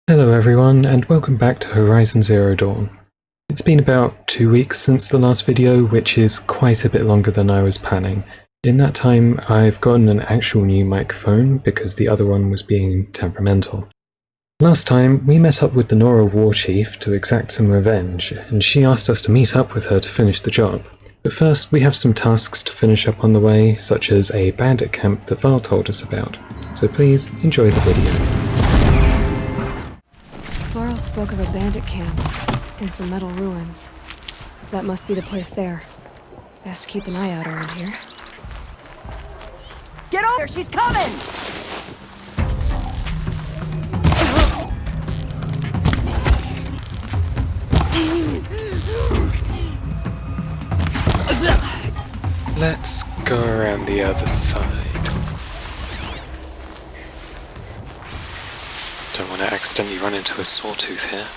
Hello everyone, and welcome back to Horizon Zero Dawn. It's been about 2 weeks since the last video, which is quite a bit longer than I was planning. In that time, I've gotten an actual new microphone because the other one was being temperamental. Last time, we met up with the Nora war chief to exact some revenge, and she asked us to meet up with her to finish the job. But first, we have some tasks to finish up on the way, such as a bandit camp that Val told us about. So please, enjoy the video. Laurel spoke of a bandit camp and some metal ruins. That must be the place there. Best keep an eye out around here. Get over! She's coming! Let's go around the other side. Don't want to accidentally run into a sawtooth here.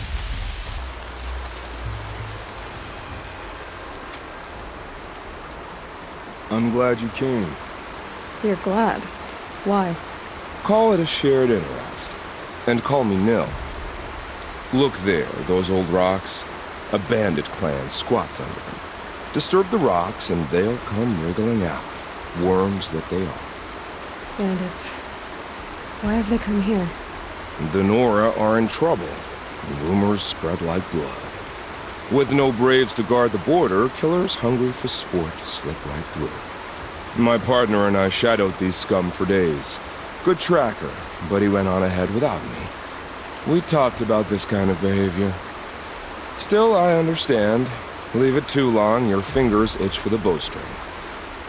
I'm glad you came. You're glad? Why? Call it a shared interest. And call me Nil. Look there, those old rocks. A bandit clan squats under them. Disturb the rocks and they'll come wriggling out. Worms that they are. Bandits. Why have they come here? The Nora are in trouble. Rumors spread like blood. With no braves to guard the border, killers hungry for sport slip right through. My partner and I shadowed these scum for days. Good tracker, but he went on ahead without me. We talked about this kind of behavior. Still, I understand. Leave it too long, your fingers itch for the bowstring.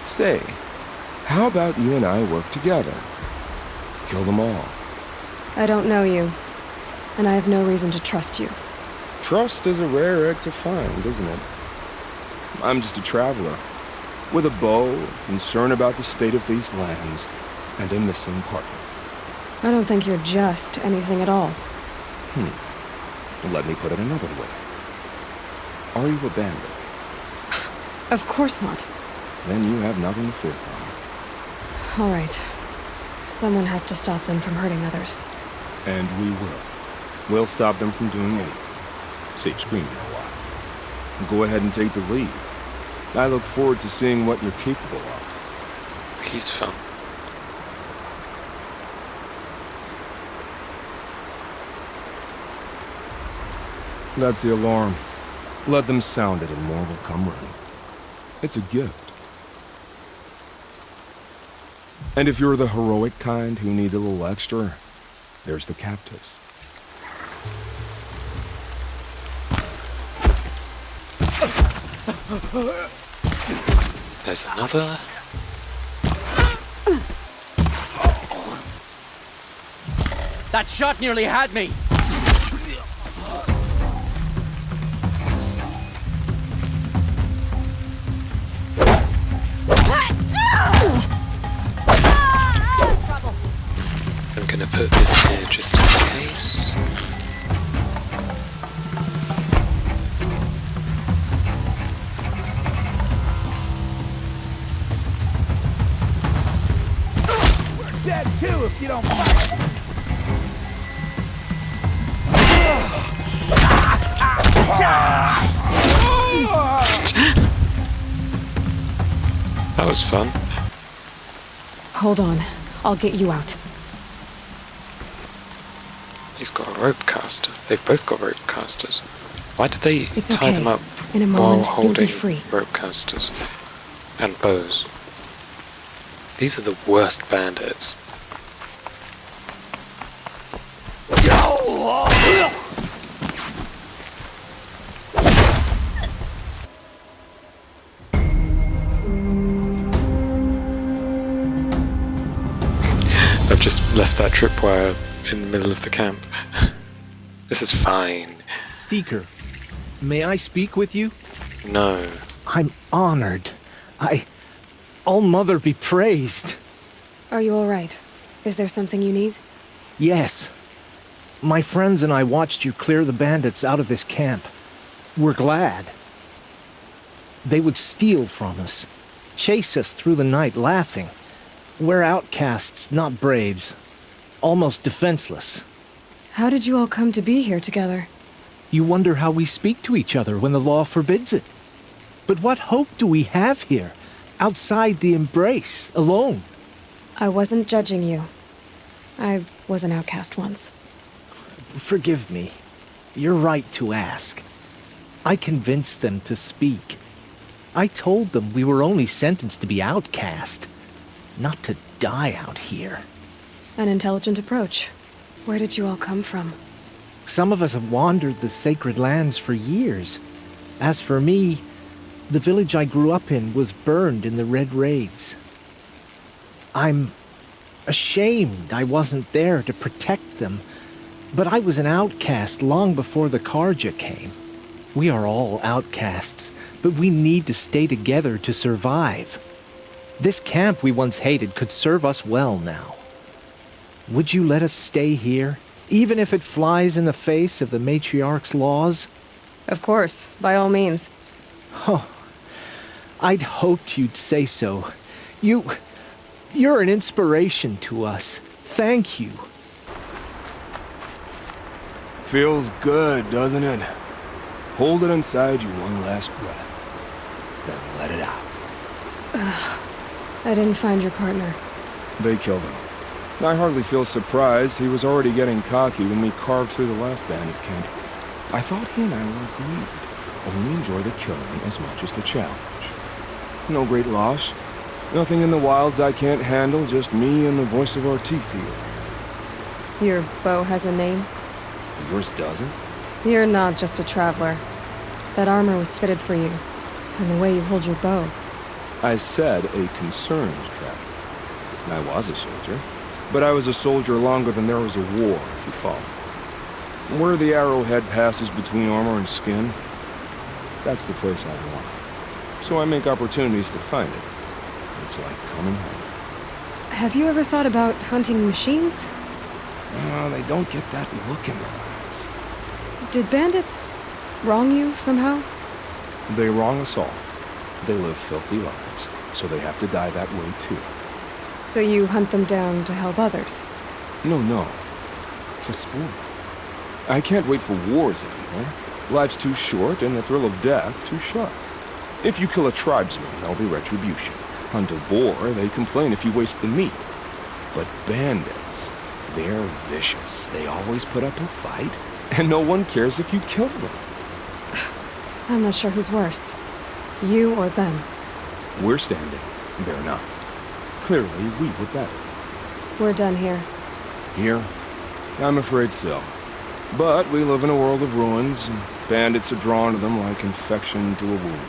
Say, how about you and I work together? Kill them all. I don't know you, and I have no reason to trust you. Trust is a rare egg to find, isn't it? I'm just a traveler, with a bow, concern about the state of these lands, and a missing partner. I don't think you're just anything at all. Let me put it another way. Are you a bandit? Of course not. Then you have nothing to fear from. All right. Someone has to stop them from hurting others. And we will. We'll stop them from doing anything. Save screaming a while. Go ahead and take the lead. I look forward to seeing what you're capable of. He's fun. That's the alarm. Let them sound it and more will come running. It's a gift. And if you're the heroic kind who needs a little extra, there's the captives. There's another. That shot nearly had me! I'm gonna put this here just in case. We're dead too if you don't fight! That was fun. Hold on. I'll get you out. He's got a rope caster. They've both got rope casters. Why did they It's tie okay. them up In a while moment, you'll be holding free. rope casters and bows? These are the worst bandits. I've just left that tripwire in the middle of the camp. This is fine. Seeker, may I speak with you? No. I'm honored. All-Mother be praised. Are you all right? Is there something you need? Yes. My friends and I watched you clear the bandits out of this camp. We're glad. They would steal from us, chase us through the night laughing. We're outcasts, not braves. Almost defenseless. How did you all come to be here together? You wonder how we speak to each other when the law forbids it. But what hope do we have here, outside the embrace, alone? I wasn't judging you. I was an outcast once. Forgive me. You're right to ask. I convinced them to speak. I told them we were only sentenced to be outcast, not to die out here. An intelligent approach. Where did you all come from? Some of us have wandered the sacred lands for years. As for me, the village I grew up in was burned in the Red Raids. I'm ashamed I wasn't there to protect them, but I was an outcast long before the Carja came. We are all outcasts, but we need to stay together to survive. This camp we once hated could serve us well now. Would you let us stay here, even if it flies in the face of the matriarch's laws? Of course, by all means. Oh, I'd hoped you'd say so. You're an inspiration to us. Thank you. Feels good, doesn't it? Hold it inside you one last breath. Then let it out. I didn't find your partner. They killed him. I hardly feel surprised. He was already getting cocky when we carved through the last bandit camp. I thought he and I were agreed. Only enjoy the killing as much as the challenge. No great loss. Nothing in the wilds I can't handle, just me and the voice of our teeth here. Your bow has a name? Yours doesn't? You're not just a traveler. That armor was fitted for you, and the way you hold your bow. I said a concerned traveler. I was a soldier, but I was a soldier longer than there was a war, if you follow. Where the arrowhead passes between armor and skin, that's the place I want. So I make opportunities to find it. It's like coming home. Have you ever thought about hunting machines? They don't get that look in their eyes. Did bandits wrong you somehow? They wrong us all. They live filthy lives, so they have to die that way too. So you hunt them down to help others? No. For sport. I can't wait for wars anymore. Life's too short and the thrill of death too sharp. If you kill a tribesman, there'll be retribution. Hunt a boar, they complain if you waste the meat. But bandits, they're vicious. They always put up a fight, and no one cares if you kill them. I'm not sure who's worse. You or them. We're standing. They're not. Clearly, we were better. We're done here. Here? I'm afraid so. But we live in a world of ruins, and bandits are drawn to them like infection to a wound.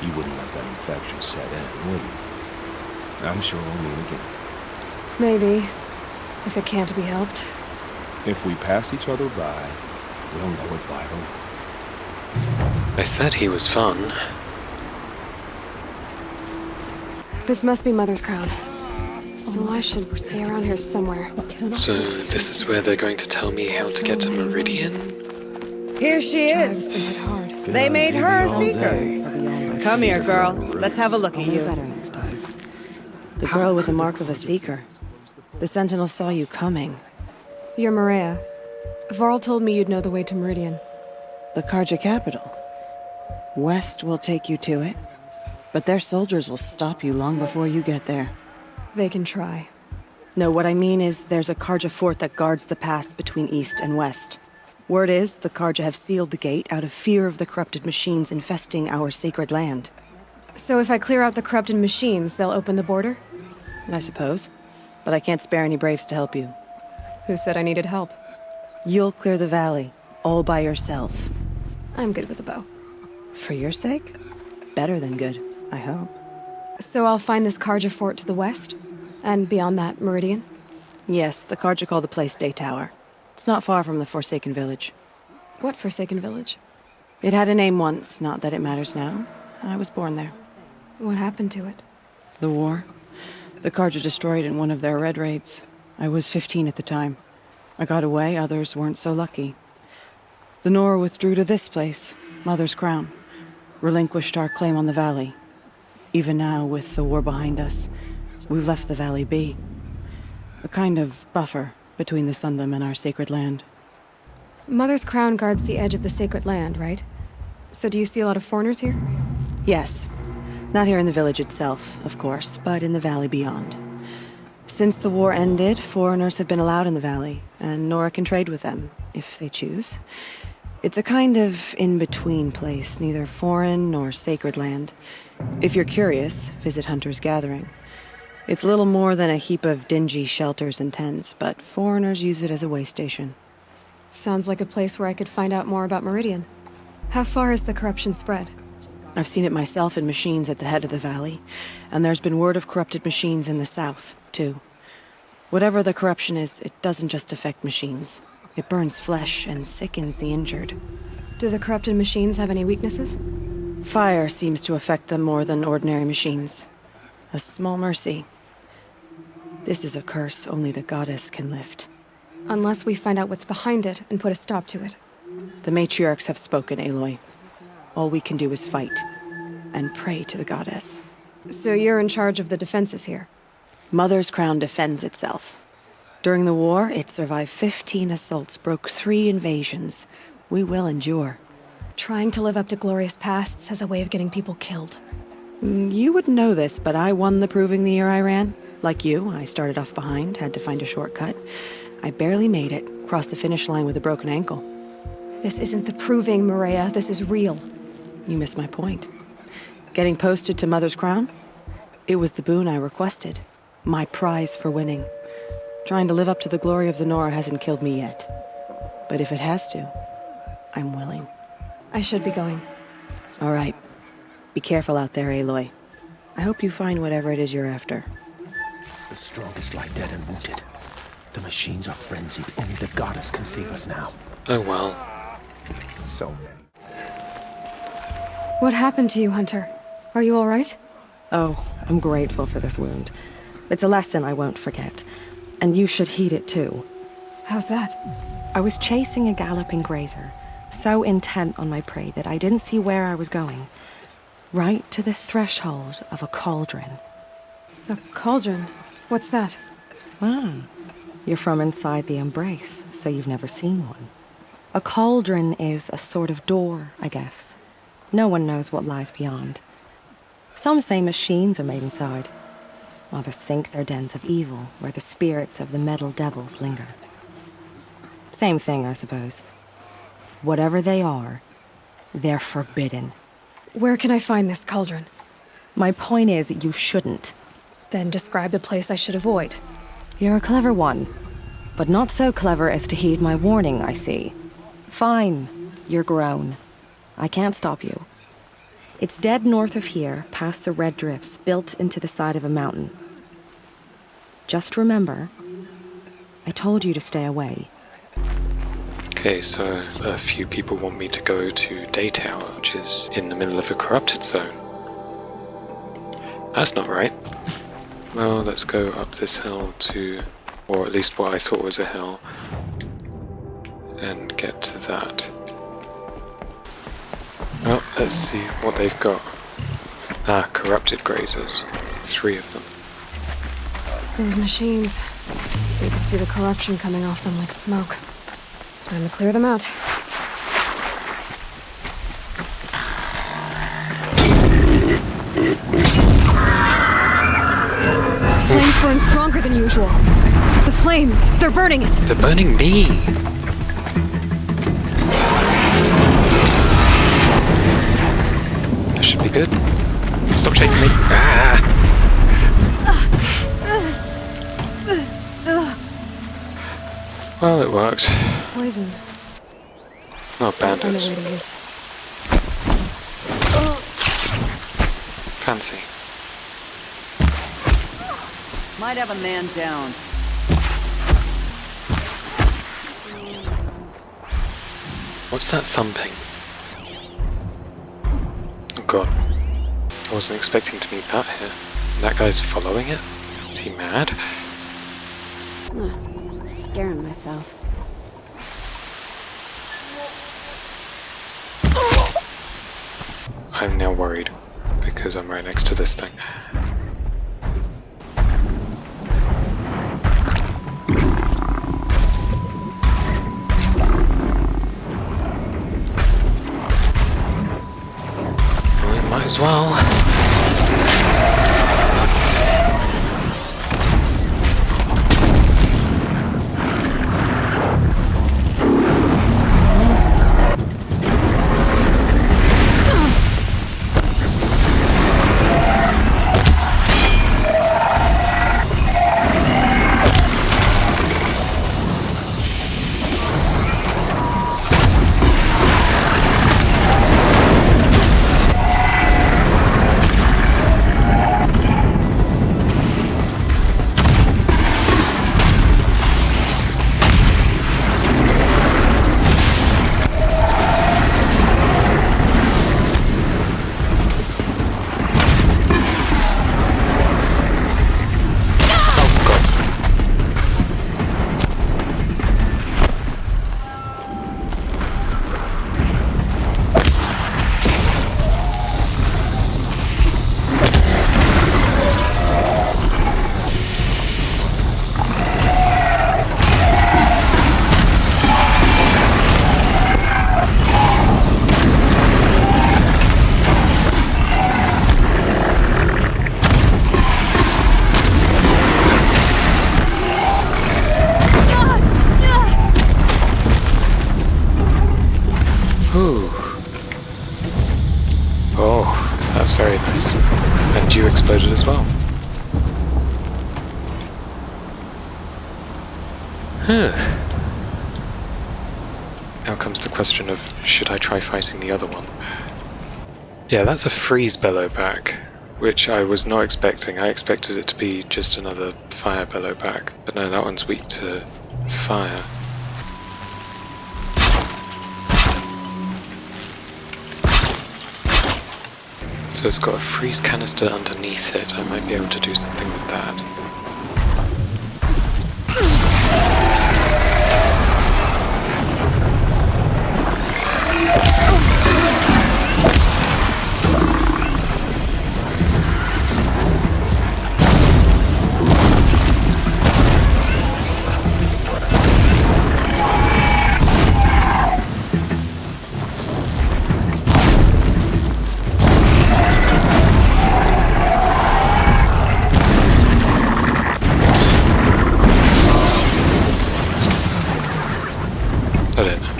You wouldn't let that infection set in, would you? I'm sure we'll meet again. Maybe. If it can't be helped. If we pass each other by, we'll know it by heart. I said he was fun. This must be Mother's crown. So I should be around here somewhere. So this is where they're going to tell me how to get to Meridian? Here she Drive's is. been hit hard. They made her a seeker. Come here, girl. Let's have a look at you. Better next time. The girl with the mark of a seeker. The Sentinel saw you coming. You're Maria. Varl told me you'd know the way to Meridian. The Carja capital. West will take you to it, but their soldiers will stop you long before you get there. They can try. No, what I mean is there's a Carja fort that guards the pass between east and west. Word is the Carja have sealed the gate out of fear of the corrupted machines infesting our sacred land. So if I clear out the corrupted machines, they'll open the border? I suppose. But I can't spare any braves to help you. Who said I needed help? You'll clear the valley, all by yourself. I'm good with a bow. For your sake? Better than good, I hope. So I'll find this Carja fort to the west? And beyond that, Meridian? Yes, the Carja call the place Day Tower. It's not far from the Forsaken Village. What Forsaken Village? It had a name once, not that it matters now. I was born there. What happened to it? The war. The Carja destroyed in one of their red raids. I was 15 at the time. I got away, others weren't so lucky. The Nora withdrew to this place, Mother's Crown. Relinquished our claim on the valley. Even now, with the war behind us, we've left the valley be. A kind of buffer, between the Sundom and our sacred land. Mother's crown guards the edge of the sacred land, right? So do you see a lot of foreigners here? Yes. Not here in the village itself, of course, but in the valley beyond. Since the war ended, foreigners have been allowed in the valley, and Nora can trade with them, if they choose. It's a kind of in-between place, neither foreign nor sacred land. If you're curious, visit Hunter's Gathering. It's little more than a heap of dingy shelters and tents, but foreigners use it as a way station. Sounds like a place where I could find out more about Meridian. How far has the corruption spread? I've seen it myself in machines at the head of the valley, and there's been word of corrupted machines in the south, too. Whatever the corruption is, it doesn't just affect machines. It burns flesh and sickens the injured. Do the corrupted machines have any weaknesses? Fire seems to affect them more than ordinary machines. A small mercy. This is a curse only the goddess can lift. Unless we find out what's behind it and put a stop to it. The matriarchs have spoken, Aloy. All we can do is fight, and pray to the goddess. So you're in charge of the defenses here? Mother's crown defends itself. During the war, it survived 15 assaults, broke 3 invasions. We will endure. Trying to live up to glorious pasts has a way of getting people killed. You wouldn't know this, but I won the proving the year I ran. Like you, I started off behind, had to find a shortcut. I barely made it, crossed the finish line with a broken ankle. This isn't the proving, Maria. This is real. You missed my point. Getting posted to Mother's crown? It was the boon I requested. My prize for winning. Trying to live up to the glory of the Nora hasn't killed me yet. But if it has to, I'm willing. I should be going. All right. Be careful out there, Aloy. I hope you find whatever it is you're after. The strongest lie dead and wounded. The machines are frenzied. Only the goddess can save us now. Oh well. So many. What happened to you, Hunter? Are you all right? Oh, I'm grateful for this wound. It's a lesson I won't forget. And you should heed it too. How's that? I was chasing a galloping grazer, so intent on my prey that I didn't see where I was going. Right to the threshold of a cauldron. A cauldron? What's that? Ah, you're from inside the Embrace, so you've never seen one. A cauldron is a sort of door, I guess. No one knows what lies beyond. Some say machines are made inside. Others think they're dens of evil, where the spirits of the metal devils linger. Same thing, I suppose. Whatever they are, they're forbidden. Where can I find this cauldron? My point is, you shouldn't. Then describe the place I should avoid. You're a clever one, but not so clever as to heed my warning, I see. Fine, you're grown. I can't stop you. It's dead north of here, past the red drifts built into the side of a mountain. Just remember, I told you to stay away. Okay, so a few people want me to go to Day Tower, which is in the middle of a corrupted zone. That's not right. Well, let's go up this hill to, or at least what I thought was a hill, and get to that. Well, let's see what they've got. Ah, corrupted grazers. 3 of them. Those machines. You can see the corruption coming off them like smoke. Time to clear them out. Flames burn stronger than usual. The flames, they're burning it. They're burning me! That should be good. Stop chasing me. Ah! Well, it worked. It's poison. Oh, Find a bandits. way to use. Fancy. Might have a man down. What's that thumping? Oh god. I wasn't expecting to meet that here. That guy's following it? Is he mad? Scaring myself. I'm now worried, because I'm right next to this thing. as well. Oh, that's very nice. And you exploded as well. Now comes the question of, should I try fighting the other one? Yeah, that's a freeze Bellowback, which I was not expecting. I expected it to be just another fire Bellowback, but no, that one's weak to fire. So it's got a freeze canister underneath it. I might be able to do something with that.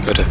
Got it.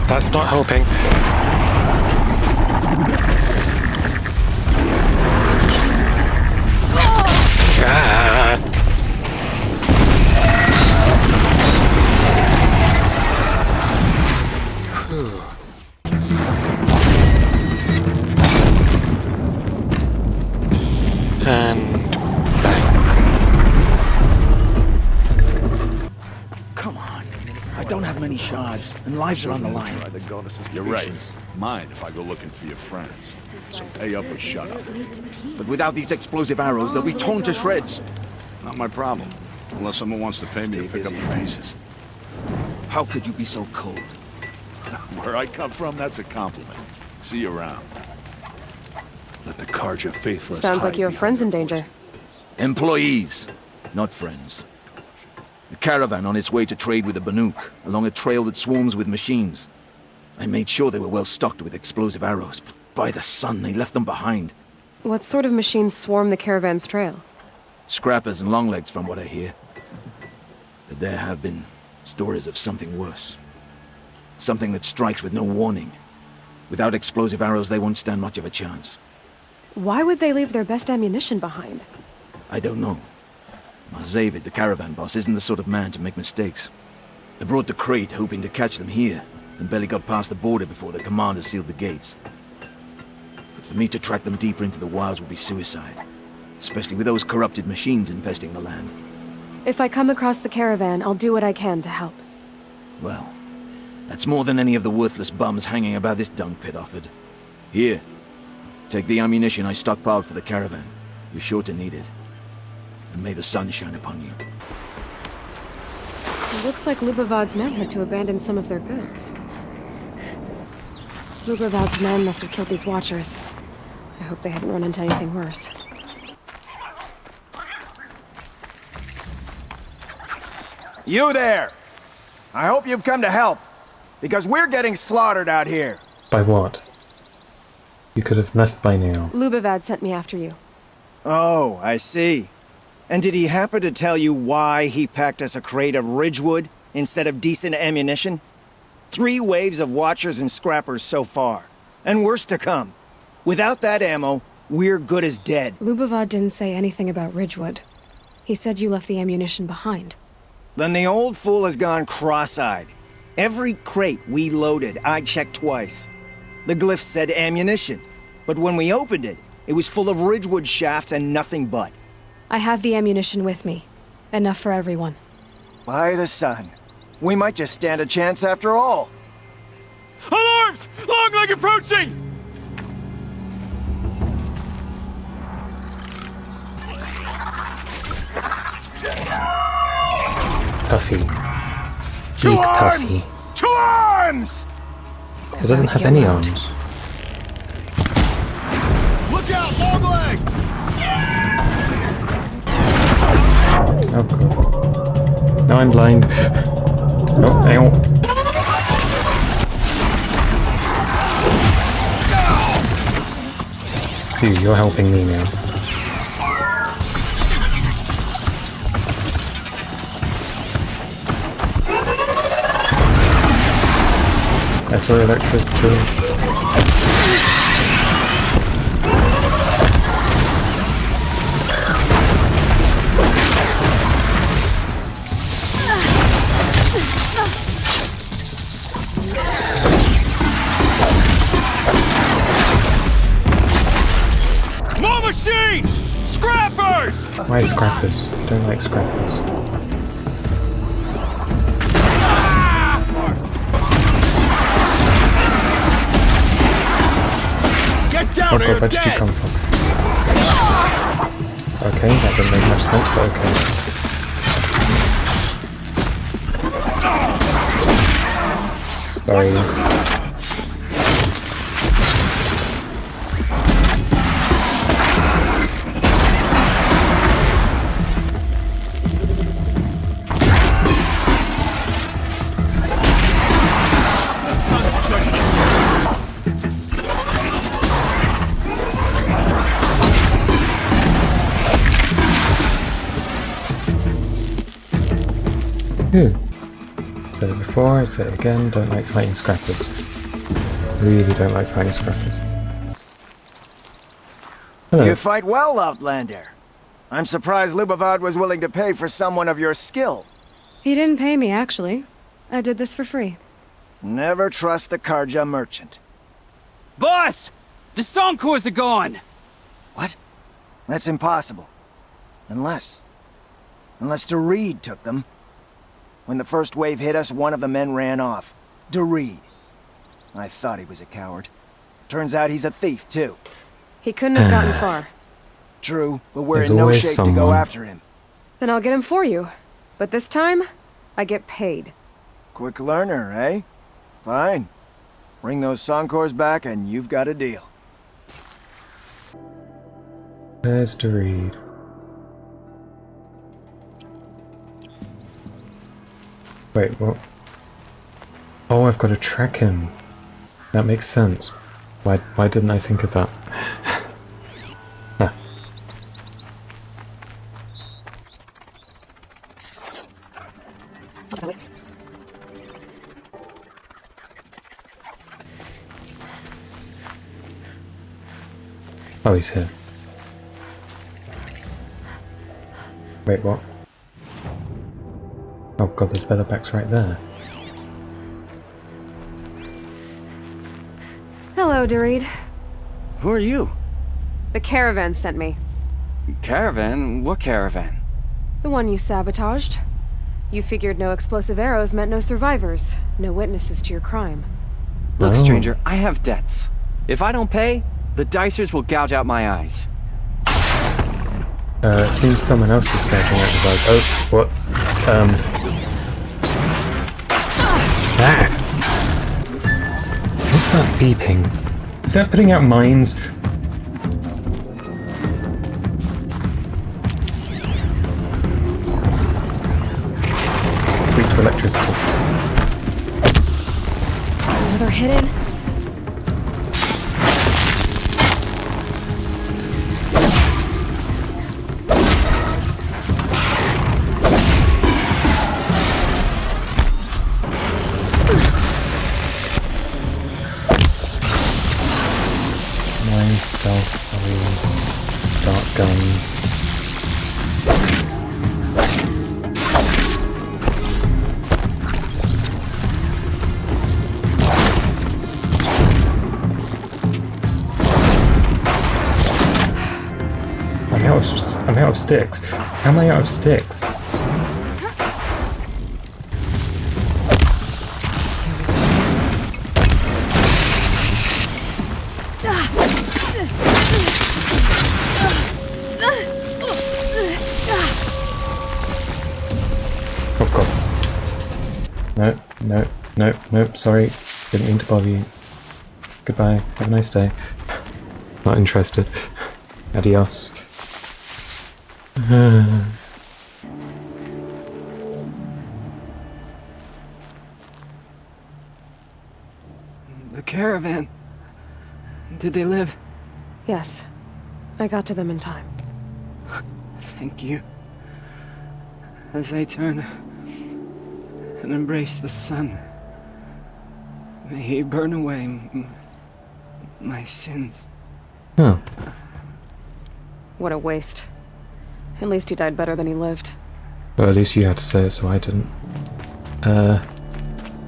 That's not helping. Ah. Whew. And bang. Come on. I don't have many shards, and lives are on the line. You're right. Mind if I go looking for your friends. So pay up or shut up. But without these explosive arrows, they'll be torn to shreds. Not my problem. Unless someone wants to pay me to pick up the pieces. How could you be so cold? Where I come from, that's a compliment. See you around. Let the Carja faithless Sounds like you have friends in danger. Employees, not friends. A caravan on its way to trade with the Banuk, along a trail that swarms with machines. I made sure they were well stocked with explosive arrows, but by the sun, they left them behind. What sort of machines swarm the caravan's trail? Scrappers and longlegs, from what I hear. But there have been stories of something worse. Something that strikes with no warning. Without explosive arrows, they won't stand much of a chance. Why would they leave their best ammunition behind? I don't know. David, the caravan boss, isn't the sort of man to make mistakes. They brought the crate hoping to catch them here, and barely got past the border before the commanders sealed the gates. But for me to track them deeper into the wilds would be suicide, especially with those corrupted machines infesting the land. If I come across the caravan, I'll do what I can to help. Well, that's more than any of the worthless bums hanging about this dung pit offered. Here, take the ammunition I stockpiled for the caravan. You're sure to need it. And may the sun shine upon you. It looks like Lubavad's men had to abandon some of their goods. Lubavad's men must have killed these watchers. I hope they hadn't run into anything worse. You there! I hope you've come to help, because we're getting slaughtered out here. By what? You could have left by now. Lubavad sent me after you. Oh, I see. And did he happen to tell you why he packed us a crate of Ridgewood instead of decent ammunition? 3 waves of watchers and scrappers so far, and worse to come. Without that ammo, we're good as dead. Lubavad didn't say anything about Ridgewood. He said you left the ammunition behind. Then the old fool has gone cross-eyed. Every crate we loaded, I checked twice. The glyph said ammunition, but when we opened it, it was full of Ridgewood shafts and nothing but. I have the ammunition with me. Enough for everyone. By the sun. We might just stand a chance after all. Alarms! Longleg approaching! Puffy. To Big arms! Puffy. To arms! It doesn't have any arms. Look out, Longleg! Oh god. Now I'm blind. Oh, hang on. Phew, you're helping me now. I saw electricity. More machines! Scrappers! Why scrappers? I don't like scrappers. Get down, Oh god, you're where did you dead! come from? Okay, that didn't make much sense, but okay. Sorry. Said it before, I say it again, don't like fighting scrappers. Really don't like fighting scrappers. Hello. You fight well, Outlander. I'm surprised Lubavad was willing to pay for someone of your skill. He didn't pay me, actually. I did this for free. Never trust the Karja merchant. Boss! The Soncors are gone! What? That's impossible. Unless Doreed took them. When the first wave hit us, one of the men ran off. Doreed. I thought he was a coward. Turns out he's a thief, too. He couldn't have gotten far. True, but we're There's in no always shape to go someone. after him. Then I'll get him for you. But this time, I get paid. Quick learner, eh? Fine. Bring those Soncors back and you've got a deal. Where's Doreed? Wait, what? Oh, I've got to track him. That makes sense. Why didn't I think of that? Ah. Oh, he's here. Wait, what? Oh god, there's Bellowbacks right there. Hello, Doreed. Who are you? The caravan sent me. Caravan? What caravan? The one you sabotaged. You figured no explosive arrows meant no survivors, no witnesses to your crime. Look, Oh. stranger, I have debts. If I don't pay, the dicers will gouge out my eyes. It seems someone else is gouging out his eyes. Oh, what? Ah! What's that beeping? Is that putting out mines? Sweet to electricity. Another hidden. Mine, stealth, dark gun. I'm out of sticks. How am I out of sticks? Oh god. Nope, sorry. Didn't mean to bother you. Goodbye, have a nice day. Not interested. Adios. The caravan. Did they live? Yes. I got to them in time. Thank you. As I turn and embrace the sun, may he burn away my sins. Oh. What a waste. At least he died better than he lived. Well, at least you had to say it, so I didn't.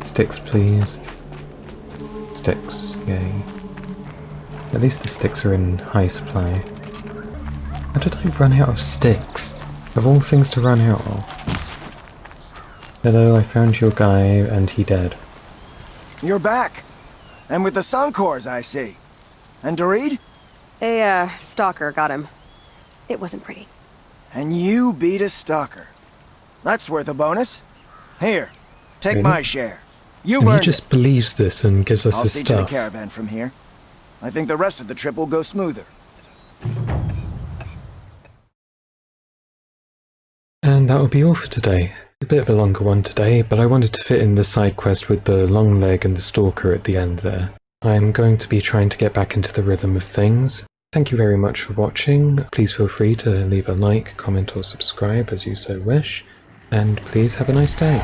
Sticks, please. Sticks, yay. At least the sticks are in high supply. How did I run out of sticks? Of all things to run out of. Hello, I found your guy, and he dead. You're back. And with the Suncors, I see. And Doreed? A, stalker got him. It wasn't pretty. And you beat a stalker. That's worth a bonus. Here, take Really? my share. You've And he earned just believes this and gives us I'll his see to the stuff. caravan from here. I think the rest of the trip will go smoother. And that will be all for today. A bit of a longer one today, but I wanted to fit in the side quest with the long leg and the stalker at the end there. I'm going to be trying to get back into the rhythm of things. Thank you very much for watching. Please feel free to leave a like, comment or subscribe as you so wish. And please have a nice day.